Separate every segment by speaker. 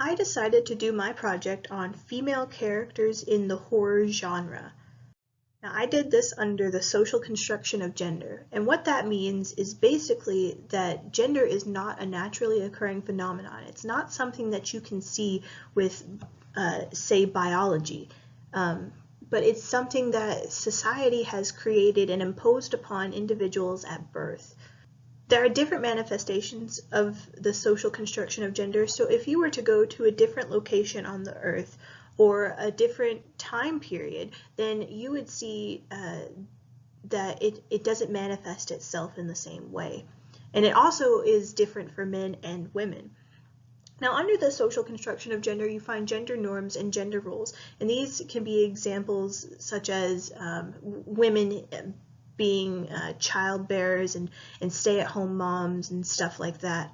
Speaker 1: I decided to do my project on female characters in the horror genre. Now, I did this under the social construction of gender, and what that means is basically that gender is not a naturally occurring phenomenon. It's not something that you can see with, say, biology, but it's something that society has created and imposed upon individuals at birth. There are different manifestations of the social construction of gender, so if you were to go to a different location on the earth or a different time period, then you would see that it doesn't manifest itself in the same way. And it also is different for men and women. Now, under the social construction of gender, you find gender norms and gender roles, and these can be examples such as women being child bearers and stay-at-home moms and stuff like that.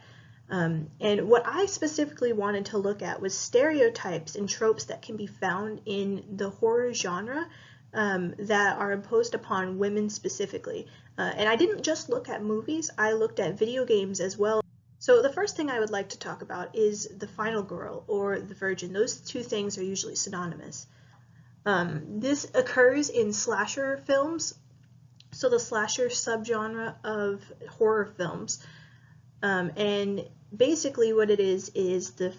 Speaker 1: And what I specifically wanted to look at was stereotypes and tropes that can be found in the horror genre that are imposed upon women specifically. And I didn't just look at movies, I looked at video games as well. So the first thing I would like to talk about is the final girl or the virgin. Those two things are usually synonymous. This occurs in slasher films, so the slasher subgenre of horror films. And basically what it is the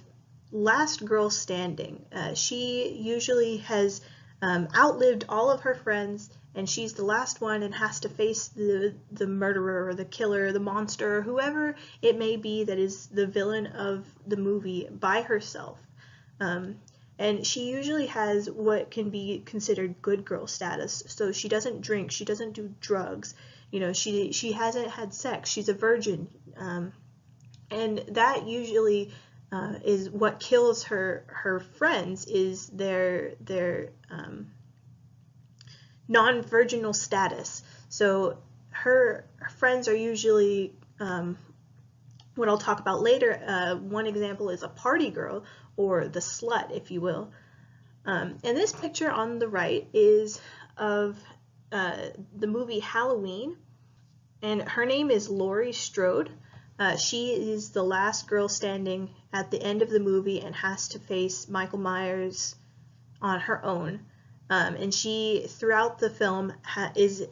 Speaker 1: last girl standing. She usually has outlived all of her friends, and she's the last one and has to face the murderer or the killer, the monster, or whoever it may be that is the villain of the movie by herself. And she usually has what can be considered good girl status. So she doesn't drink, she doesn't do drugs, you know, she hasn't had sex, she's a virgin. And that usually is what kills her friends, is their non-virginal status. So her friends are usually what I'll talk about later. One example is a party girl, or the slut, if you will. And this picture on the right is of the movie Halloween, and her name is Laurie Strode. She is the last girl standing at the end of the movie and has to face Michael Myers on her own. And she, throughout the film, is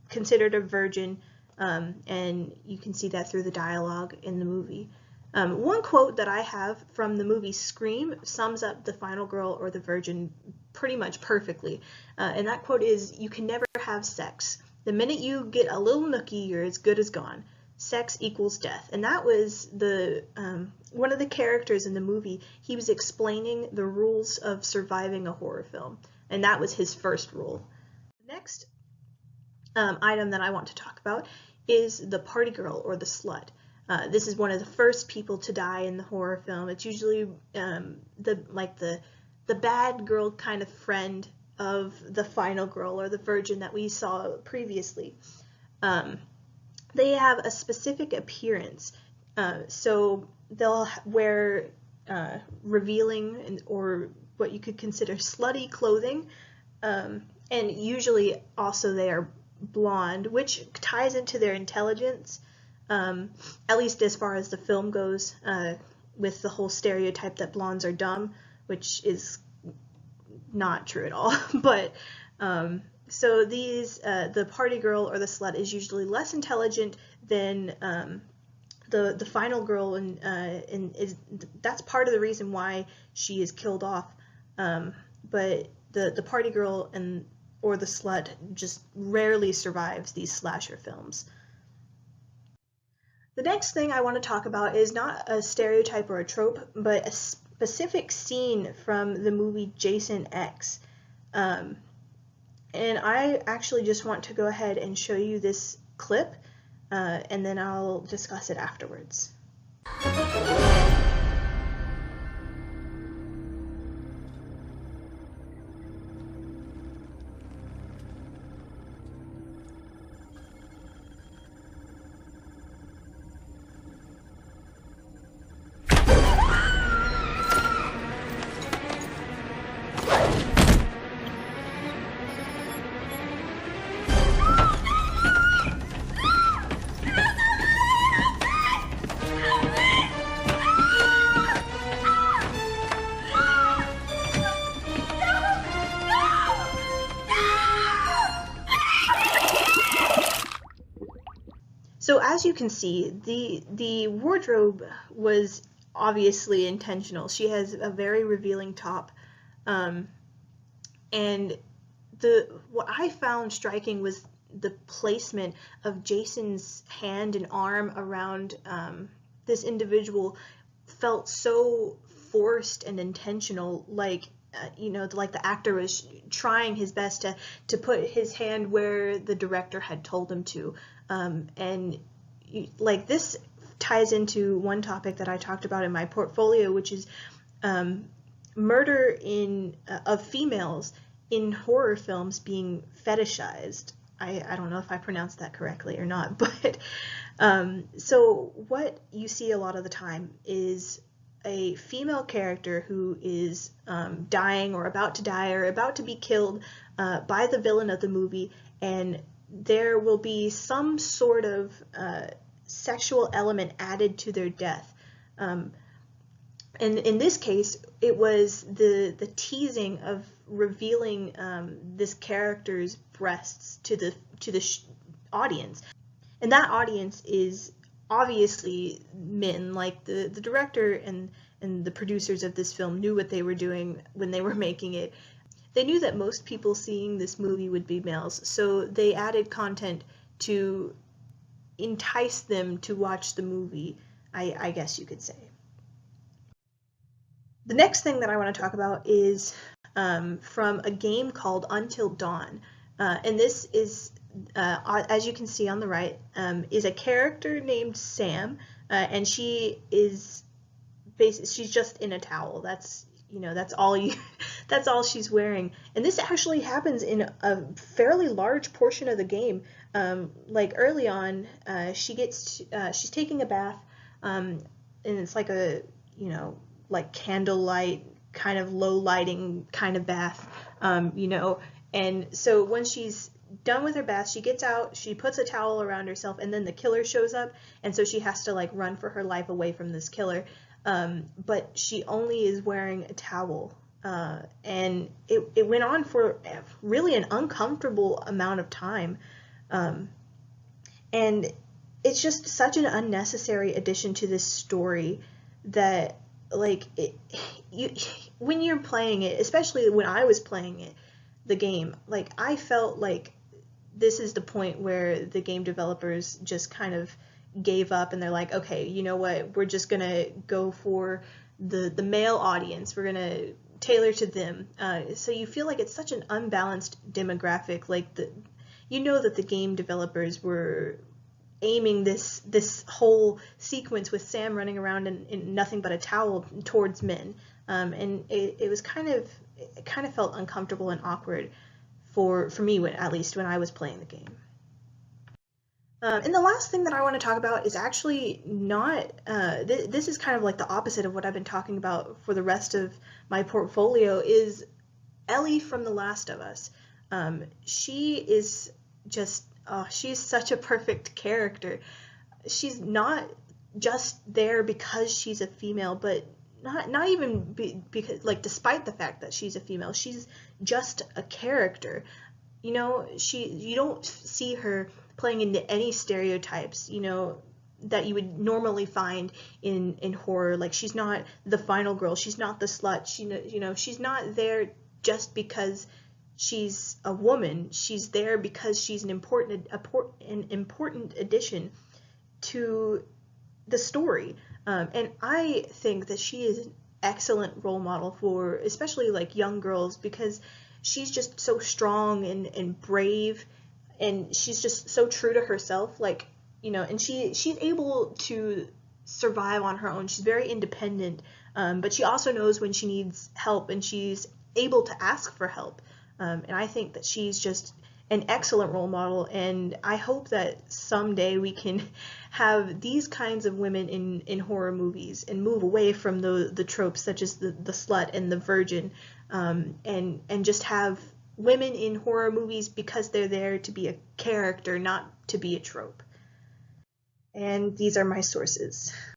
Speaker 1: considered a virgin, and you can see that through the dialogue in the movie. One quote that I have from the movie Scream sums up the final girl or the virgin pretty much perfectly. And that quote is, "You can never have sex. The minute you get a little nookie, you're as good as gone. Sex equals death." And that was the one of the characters in the movie. He was explaining the rules of surviving a horror film, and that was his first rule. The next item that I want to talk about is the party girl or the slut. This is one of the first people to die in the horror film. It's usually the bad girl kind of friend of the final girl or the virgin that we saw previously. They have a specific appearance, so they'll wear revealing or what you could consider slutty clothing, and usually also they are blonde, which ties into their intelligence, at least as far as the film goes, with the whole stereotype that blondes are dumb, which is not true at all. But so these, the party girl or the slut is usually less intelligent than the final girl, and that's part of the reason why she is killed off. But the party girl or the slut just rarely survives these slasher films. The next thing I want to talk about is not a stereotype or a trope, but a specific scene from the movie Jason X. And I actually just want to go ahead and show you this clip, and then I'll discuss it afterwards. as you can see, the wardrobe was obviously intentional. She has a very revealing top, and what I found striking was the placement of Jason's hand and arm around this individual felt so forced and intentional, like like the actor was trying his best to put his hand where the director had told him to, and like this ties into one topic that I talked about in my portfolio, which is murder of females in horror films being fetishized. I don't know if I pronounced that correctly or not, but so what you see a lot of the time is a female character who is dying or about to die or about to be killed by the villain of the movie, and there will be some sort of sexual element added to their death. And in this case, it was the teasing of revealing this character's breasts to the audience, and that audience is obviously men. Like the director and the producers of this film knew what they were doing when they were making it. They knew that most people seeing this movie would be males, so they added content to entice them to watch the movie, I guess you could say. The next thing that I want to talk about is from a game called Until Dawn. And this is, as you can see on the right, is a character named Sam, and she is she's just in a towel. That's that's all that's all she's wearing. And this actually happens in a fairly large portion of the game. Like early on, she's taking a bath, and it's like a like candlelight kind of low lighting kind of bath, and so when she's done with her bath, she gets out, she puts a towel around herself, and then the killer shows up, and so she has to like run for her life away from this killer. But she only is wearing a towel, and it went on for really an uncomfortable amount of time, and it's just such an unnecessary addition to this story that like when you're playing it, especially when I was playing the game, like I felt like this is the point where the game developers just kind of gave up, and they're like, okay, you know what, we're just gonna go for the male audience, we're gonna tailor to them. So you feel like it's such an unbalanced demographic, like that the game developers were aiming this whole sequence with Sam running around in nothing but a towel towards men, and it kind of felt uncomfortable and awkward for me, at least when I was playing the game. And the last thing that I want to talk about is actually not, this is kind of like the opposite of what I've been talking about for the rest of my portfolio, is Ellie from The Last of Us. She is just, she's such a perfect character. She's not just there because she's a female, but not even because, like, despite the fact that she's a female, she's just a character. You don't see her playing into any stereotypes, that you would normally find in horror. Like, she's not the final girl, she's not the slut, she's not there just because she's a woman. She's there because she's an important addition to the story. And I think that she is an excellent role model for especially like young girls, because she's just so strong and brave, and she's just so true to herself, like, and she's able to survive on her own. She's very independent, but she also knows when she needs help, and she's able to ask for help. And I think that she's just an excellent role model, and I hope that someday we can have these kinds of women in horror movies and move away from the tropes such as the slut and the virgin, and just have women in horror movies because they're there to be a character, not to be a trope. And these are my sources.